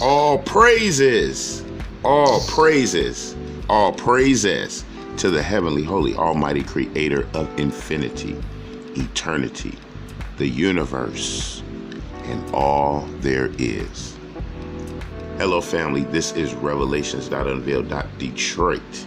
All praises, all praises, all praises to the heavenly, holy, almighty creator of infinity, eternity, the universe, and all there is. Hello, family. This is Revelations.Unveiled. Detroit.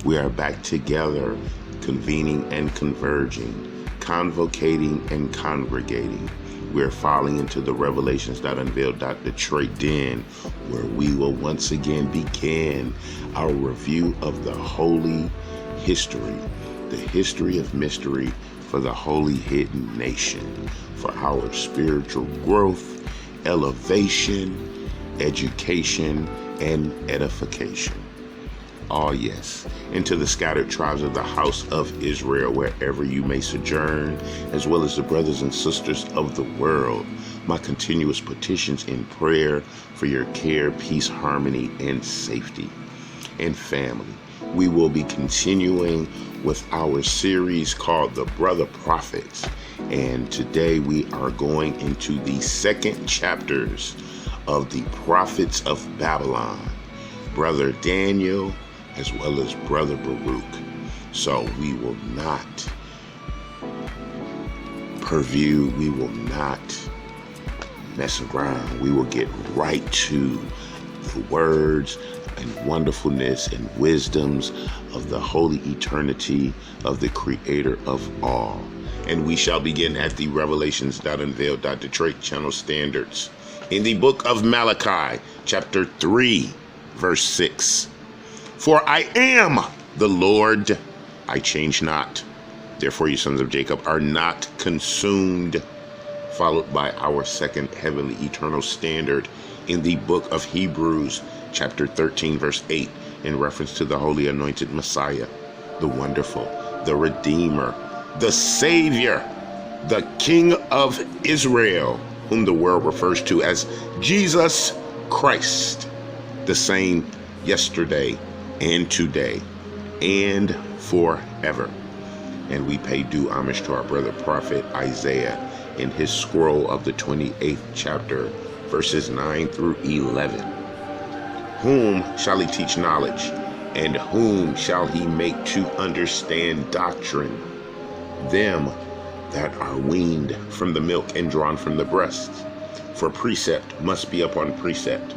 We are back together, convening and converging, convocating and congregating. We're falling into the Revelations.Unveiled Detroit den, where we will once again begin our review of the holy history, the history of mystery for the holy hidden nation, for our spiritual growth, elevation, education, and edification. Oh yes, into the scattered tribes of the house of Israel, wherever you may sojourn, as well as the brothers and sisters of the world. My continuous petitions in prayer for your care, peace, harmony, and safety. And family, we will be continuing with our series called The Brother Prophets. And today we are going into the second chapters of the Prophets of Babylon. Brother Daniel, as well as Brother Baruch. So we will not purview, we will not mess around. We will get right to the words and wonderfulness and wisdoms of the holy eternity of the creator of all. And we shall begin at the Revelations.Unveiled Detroit channel standards in the book of Malachi, chapter 3, verse 6. For I am the Lord, I change not. Therefore, you sons of Jacob are not consumed. Followed by our second heavenly eternal standard in the book of Hebrews, chapter 13, verse 8, in reference to the holy anointed Messiah, the wonderful, the Redeemer, the Savior, the King of Israel, whom the world refers to as Jesus Christ, the same yesterday and today and forever. And we pay due homage to our brother prophet Isaiah in his scroll of the 28th chapter, verses 9 through 11. Whom shall he teach knowledge, and whom shall he make to understand doctrine? Them that are weaned from the milk and drawn from the breasts. For precept must be upon precept,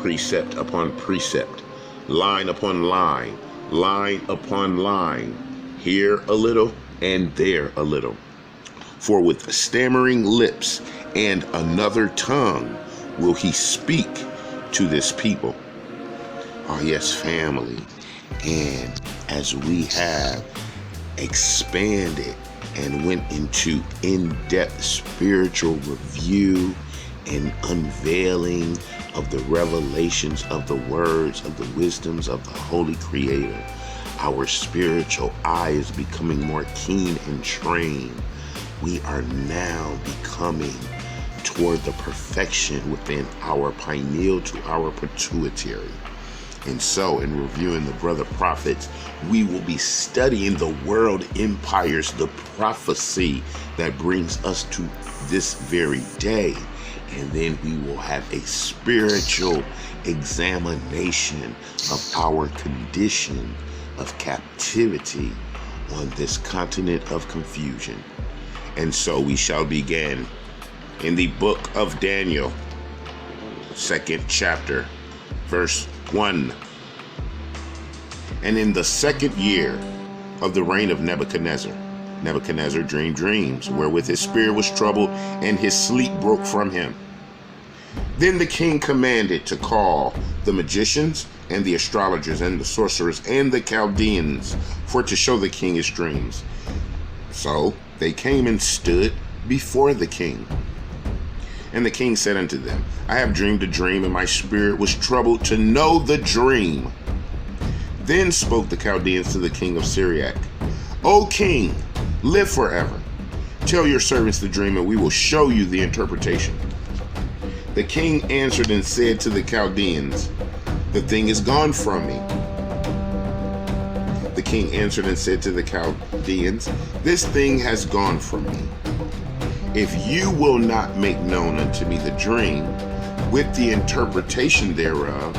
precept upon precept, line upon line, line upon line, here a little and there a little. For with stammering lips and another tongue will he speak to this people. Oh yes, family. And as we have expanded and went into in-depth spiritual review and unveiling of the revelations of the words of the wisdoms of the Holy Creator, our spiritual eye is becoming more keen and trained. We are now becoming toward the perfection within our pineal to our pituitary. And so, in reviewing the brother prophets, we will be studying the world empires, the prophecy that brings us to this very day. And then we will have a spiritual examination of our condition of captivity on this continent of confusion. And so we shall begin in the book of Daniel, second chapter, verse 1. And in the second year of the reign of Nebuchadnezzar, Nebuchadnezzar dreamed dreams, wherewith his spirit was troubled, and his sleep broke from him. Then the king commanded to call the magicians and the astrologers and the sorcerers and the Chaldeans for to show the king his dreams. So they came and stood before the king. And the king said unto them, I have dreamed a dream, and my spirit was troubled to know the dream. Then spoke the Chaldeans to the king of Syriac, O king, live forever. Tell your servants the dream, and we will show you the interpretation. The king answered and said to the Chaldeans, The thing is gone from me. The king answered and said to the Chaldeans, This thing has gone from me. If you will not make known unto me the dream with the interpretation thereof,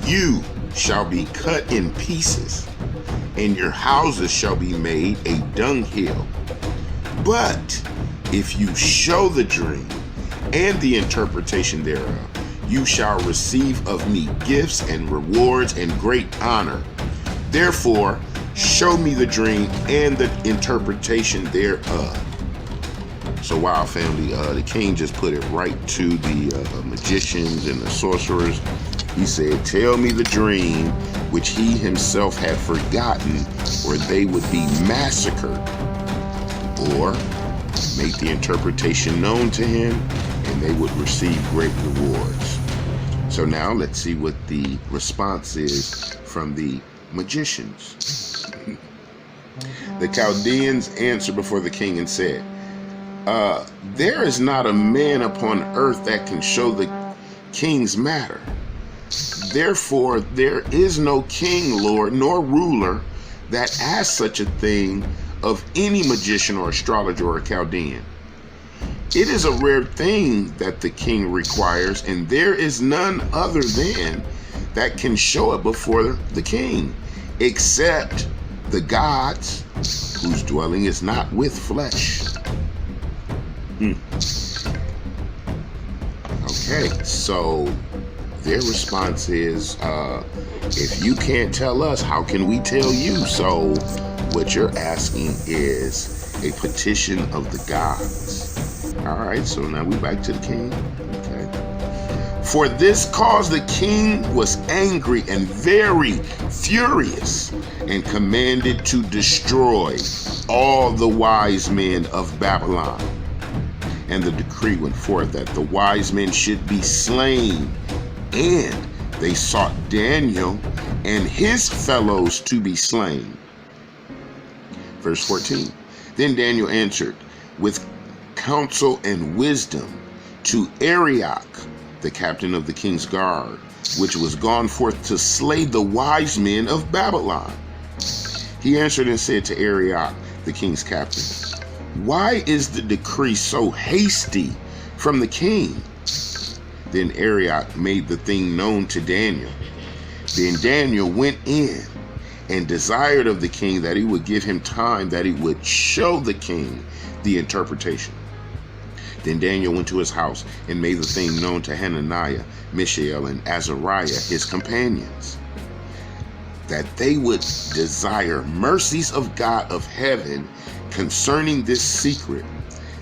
you shall be cut in pieces, and your houses shall be made a dunghill. But if you show the dream and the interpretation thereof, you shall receive of me gifts and rewards and great honor. Therefore, show me the dream and the interpretation thereof. So wow, family, the king just put it right to the magicians and the sorcerers. He said, tell me the dream which he himself had forgotten, or they would be massacred, or make the interpretation known to him, and they would receive great rewards. So now let's see what the response is from the magicians. The Chaldeans answered before the king and said, there is not a man upon earth that can show the king's matter. Therefore, there is no king, lord, nor ruler that asks such a thing of any magician or astrologer or Chaldean. It is a rare thing that the king requires, and there is none other than that can show it before the king, except the gods, whose dwelling is not with flesh. Okay, so their response is, if you can't tell us, how can we tell you? So what you're asking is a petition of the gods. All right, so now we're back to the king. Okay. For this cause the king was angry and very furious, and commanded to destroy all the wise men of Babylon. And the decree went forth that the wise men should be slain, and they sought Daniel and his fellows to be slain. Verse 14. Then Daniel answered with counsel and wisdom to Arioch, the captain of the king's guard, which was gone forth to slay the wise men of Babylon. He answered and said to Arioch, the king's captain, why is the decree so hasty from the king? Then Arioch made the thing known to Daniel. Then Daniel went in and desired of the king that he would give him time, that he would show the king the interpretation. Then Daniel went to his house and made the thing known to Hananiah, Mishael, and Azariah, his companions, that they would desire mercies of God of heaven concerning this secret,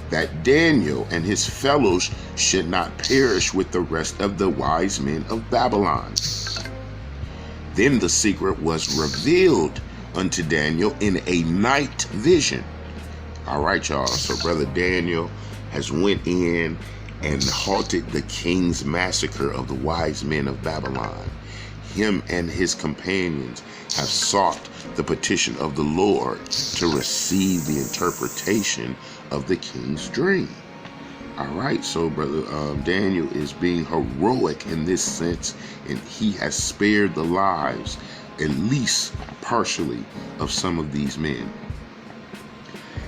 that Daniel and his fellows should not perish with the rest of the wise men of Babylon. Then the secret was revealed unto Daniel in a night vision. All right, y'all. So brother Daniel has went in and halted the king's massacre of the wise men of Babylon. Him and his companions have sought the petition of the Lord to receive the interpretation of the king's dream. All right, so brother Daniel is being heroic in this sense, and he has spared the lives, at least partially, of some of these men.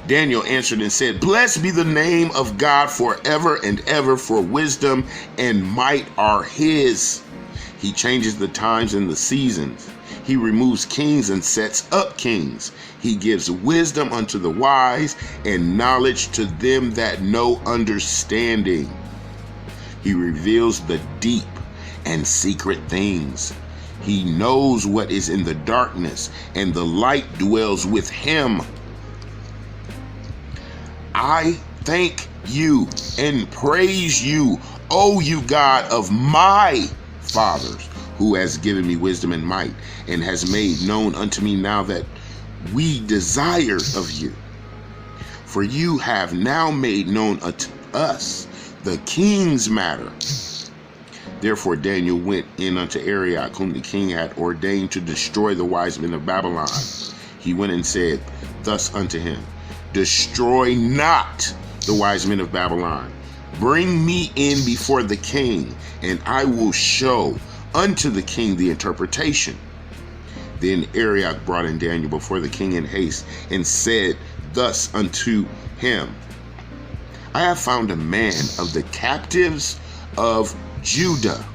Daniel answered and said, blessed be the name of God forever and ever, for wisdom and might are his. He changes the times and the seasons. He removes kings and sets up kings. He gives wisdom unto the wise and knowledge to them that know understanding. He reveals the deep and secret things. He knows what is in the darkness, and the light dwells with him. I thank you and praise you, O you God of my fathers, who has given me wisdom and might, and has made known unto me now that we desire of you. For you have now made known unto us the king's matter. Therefore Daniel went in unto Arioch, whom the king had ordained to destroy the wise men of Babylon. He went and said thus unto him, destroy not the wise men of Babylon. Bring me in before the king, and I will show unto the king the interpretation. Then Arioch brought in Daniel before the king in haste, and said thus unto him, I have found a man of the captives of Judah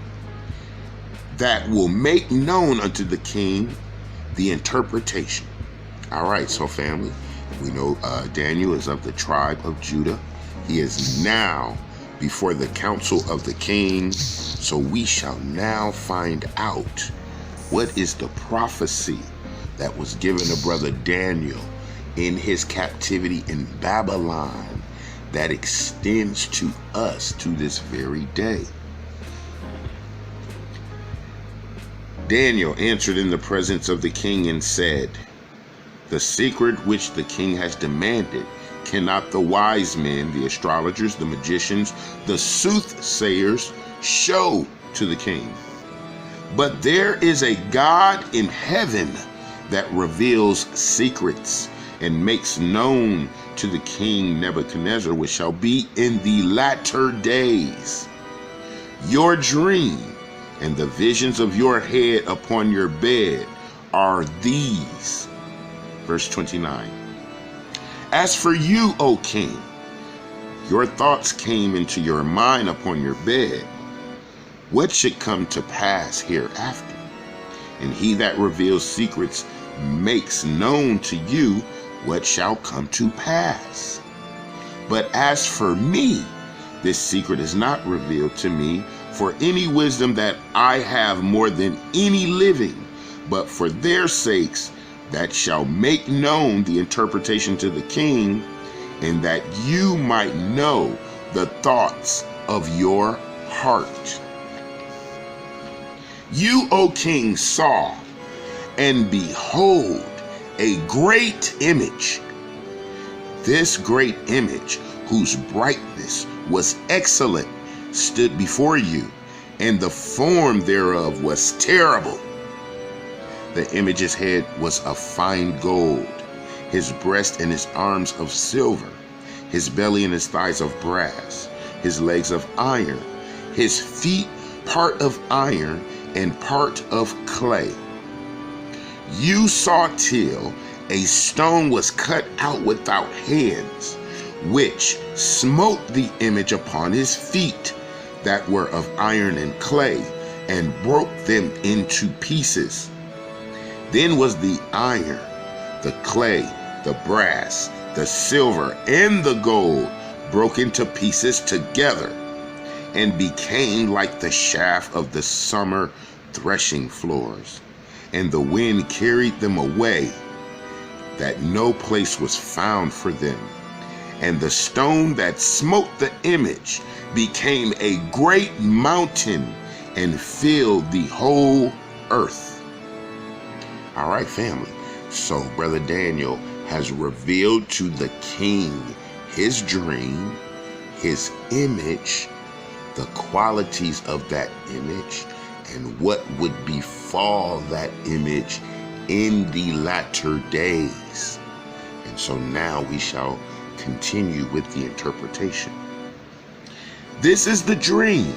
that will make known unto the king the interpretation. All right, so family, we know Daniel is of the tribe of Judah. He is now before the council of the king. So we shall now find out what is the prophecy that was given to brother Daniel in his captivity in Babylon that extends to us to this very day. Daniel answered in the presence of the king and said, the secret which the king has demanded cannot the wise men, the astrologers, the magicians, the soothsayers show to the king. But there is a God in heaven that reveals secrets and makes known to the king Nebuchadnezzar what shall be in the latter days. Your dream and the visions of your head upon your bed are these. Verse 29. As for you, O king, your thoughts came into your mind upon your bed, what should come to pass hereafter? And he that reveals secrets makes known to you what shall come to pass. But as for me, this secret is not revealed to me for any wisdom that I have more than any living, but for their sakes that shall make known the interpretation to the king, and that you might know the thoughts of your heart. You, O king, saw, and behold, a great image. This great image, whose brightness was excellent, stood before you, and the form thereof was terrible. The image's head was of fine gold, his breast and his arms of silver, his belly and his thighs of brass, his legs of iron, his feet part of iron and part of clay. You saw till a stone was cut out without hands, which smote the image upon his feet that were of iron and clay, and broke them into pieces. Then was the iron, the clay, the brass, the silver, and the gold broken to pieces together, and became like the shaft of the summer threshing floors. And the wind carried them away, that no place was found for them. And the stone that smote the image became a great mountain and filled the whole earth. All right, family. So Brother Daniel has revealed to the king his dream, his image, the qualities of that image, and what would befall that image in the latter days. And so now we shall continue with the interpretation. This is the dream,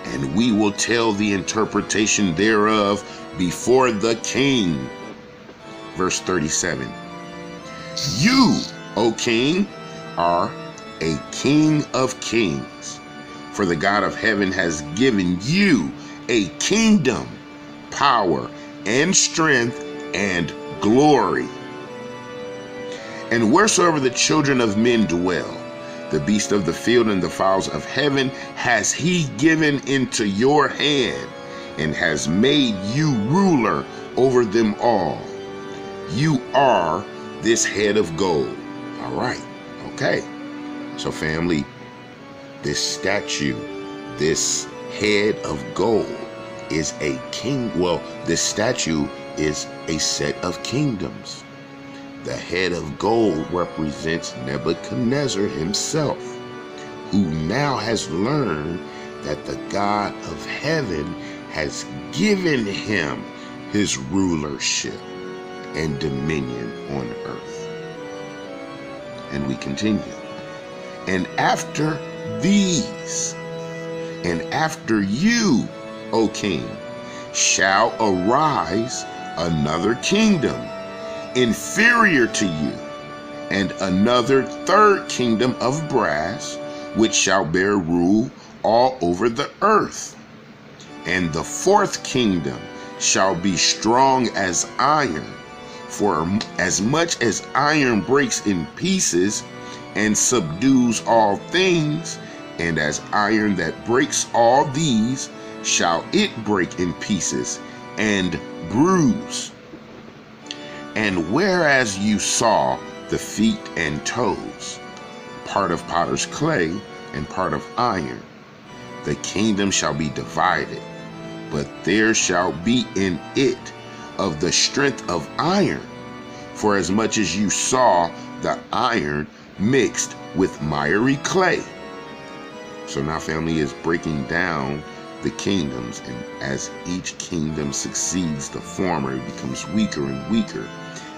and we will tell the interpretation thereof before the king. Verse 37. You, O king, are a king of kings, for the God of heaven has given you a kingdom, power, and strength, and glory. And wheresoever the children of men dwell, the beasts of the field and the fowls of heaven has he given into your hand, and has made you ruler over them all. You are this head of gold. All right, okay. So family, this statue, this head of gold is a king. Well, this statue is a set of kingdoms. The head of gold represents Nebuchadnezzar himself, who now has learned that the God of heaven has given him his rulership and dominion on earth. And we continue. And after these, and after you, O king, shall arise another kingdom inferior to you, and another third kingdom of brass, which shall bear rule all over the earth. And the fourth kingdom shall be strong as iron, for as much as iron breaks in pieces and subdues all things, and as iron that breaks all these, shall it break in pieces and bruise. And whereas you saw the feet and toes, part of potter's clay and part of iron, the kingdom shall be divided, but there shall be in it of the strength of iron, for as much as you saw the iron mixed with miry clay. So now family is breaking down the kingdoms, and as each kingdom succeeds the former, it becomes weaker and weaker.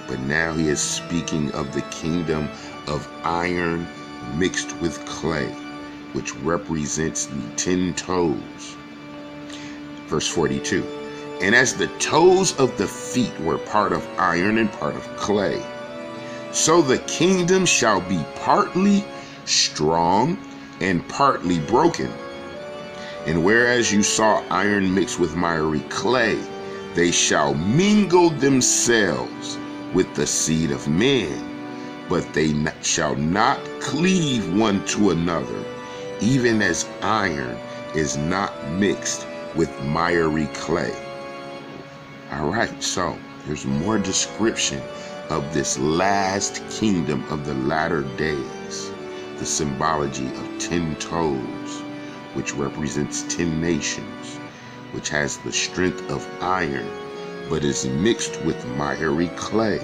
But now he is speaking of the kingdom of iron mixed with clay, which represents the 10 toes. Verse 42, and as the toes of the feet were part of iron and part of clay, so the kingdom shall be partly strong and partly broken. And whereas you saw iron mixed with miry clay, they shall mingle themselves with the seed of men, but they shall not cleave one to another, even as iron is not mixed with miry clay. All right, so there's more description of this last kingdom of the latter days, the symbology of 10 toes, which represents 10 nations, which has the strength of iron, but is mixed with miry clay.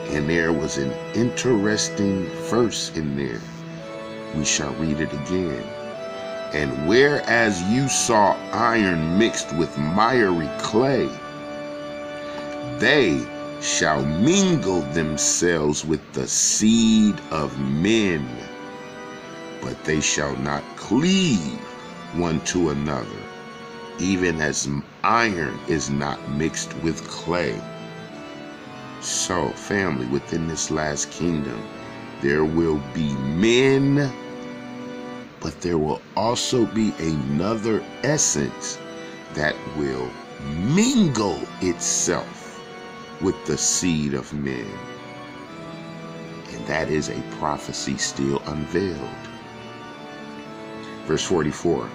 And there was an interesting verse in there. We shall read it again. And whereas you saw iron mixed with miry clay, they shall mingle themselves with the seed of men, but they shall not cleave one to another, even as iron is not mixed with clay. So, family, within this last kingdom, there will be men, but there will also be another essence that will mingle itself with the seed of men. And that is a prophecy still unveiled. Verse 44,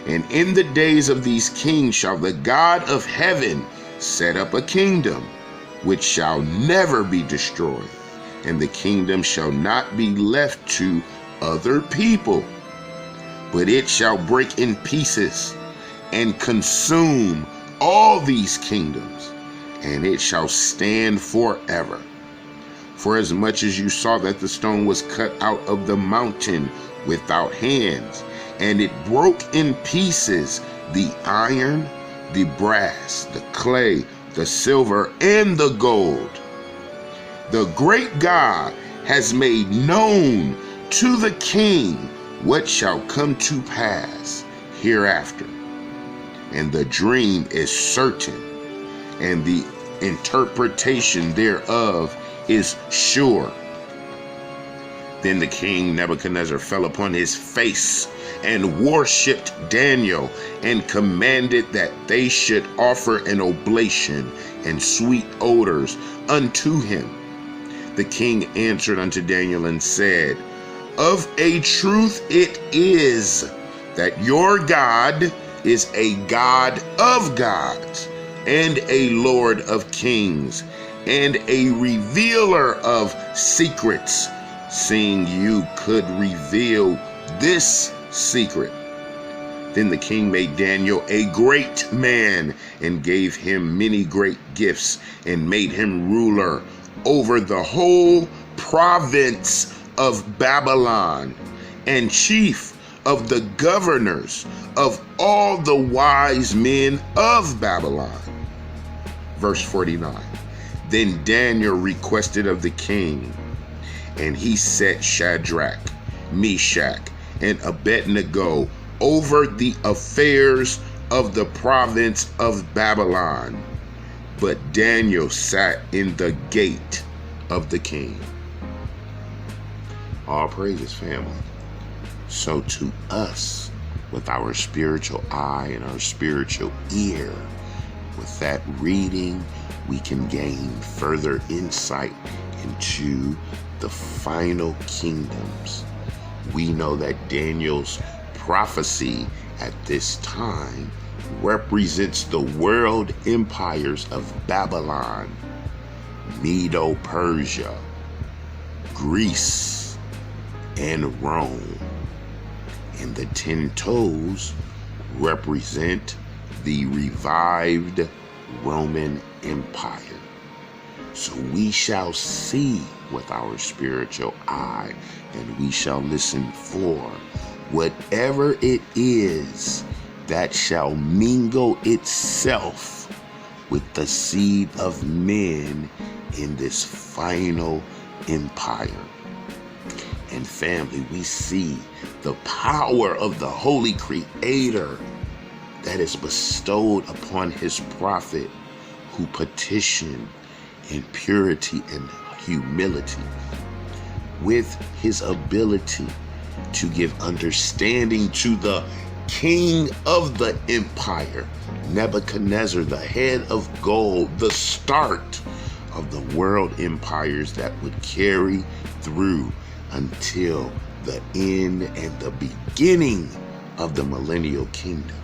and in the days of these kings shall the God of heaven set up a kingdom which shall never be destroyed, and the kingdom shall not be left to other people, but it shall break in pieces and consume all these kingdoms, and it shall stand forever. For as much as you saw that the stone was cut out of the mountain without hands, and it broke in pieces the iron, the brass, the clay, the silver, and the gold, the great God has made known to the king what shall come to pass hereafter. And the dream is certain, and the interpretation thereof is sure. Then the king Nebuchadnezzar fell upon his face and worshipped Daniel, and commanded that they should offer an oblation and sweet odors unto him. The king answered unto Daniel and said, of a truth it is that your God is a God of gods, and a Lord of kings, and a revealer of secrets, seeing you could reveal this secret. Then the king made Daniel a great man, and gave him many great gifts, and made him ruler over the whole province of Babylon, and chief of the governors of all the wise men of Babylon. Verse 49. Then Daniel requested of the king, and he set Shadrach, Meshach, and Abednego over the affairs of the province of Babylon. But Daniel sat in the gate of the King. All praises, family. So to us, with our spiritual eye and our spiritual ear, with that reading, we can gain further insight into the final kingdoms. We know that Daniel's prophecy at this time represents the world empires of Babylon, Medo-Persia, Greece, and Rome. And the 10 toes represent the revived Roman Empire. So we shall see with our spiritual eye, and we shall listen for whatever it is that shall mingle itself with the seed of men in this final empire. And family, we see the power of the Holy Creator that is bestowed upon his prophet, who petitioned in purity and humility, with his ability to give understanding to the king of the empire, Nebuchadnezzar, the head of gold, the start of the world empires that would carry through until the end and the beginning of the millennial kingdom.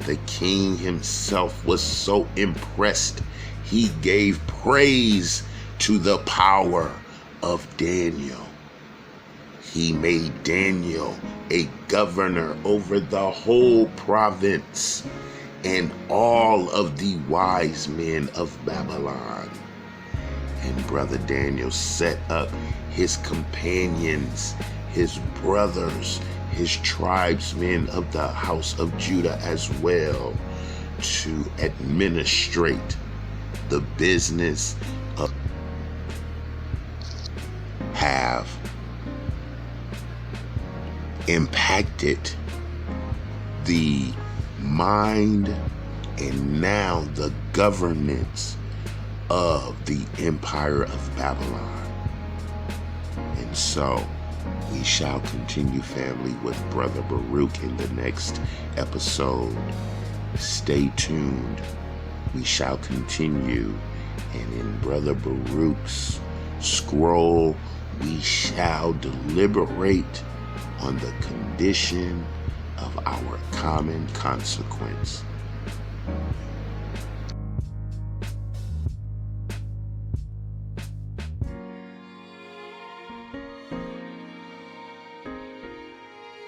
The king himself was so impressed, he gave praise to the power of Daniel. He made Daniel a governor over the whole province and all of the wise men of Babylon. And brother Daniel set up his companions, his brothers, his tribesmen of the house of Judah as well, to administrate the business of have impacted the mind and now the governance of the empire of Babylon. And so we shall continue, family, with Brother Baruch in the next episode. Stay tuned. We shall continue. And in Brother Baruch's scroll, we shall deliberate on the condition of our common consequence.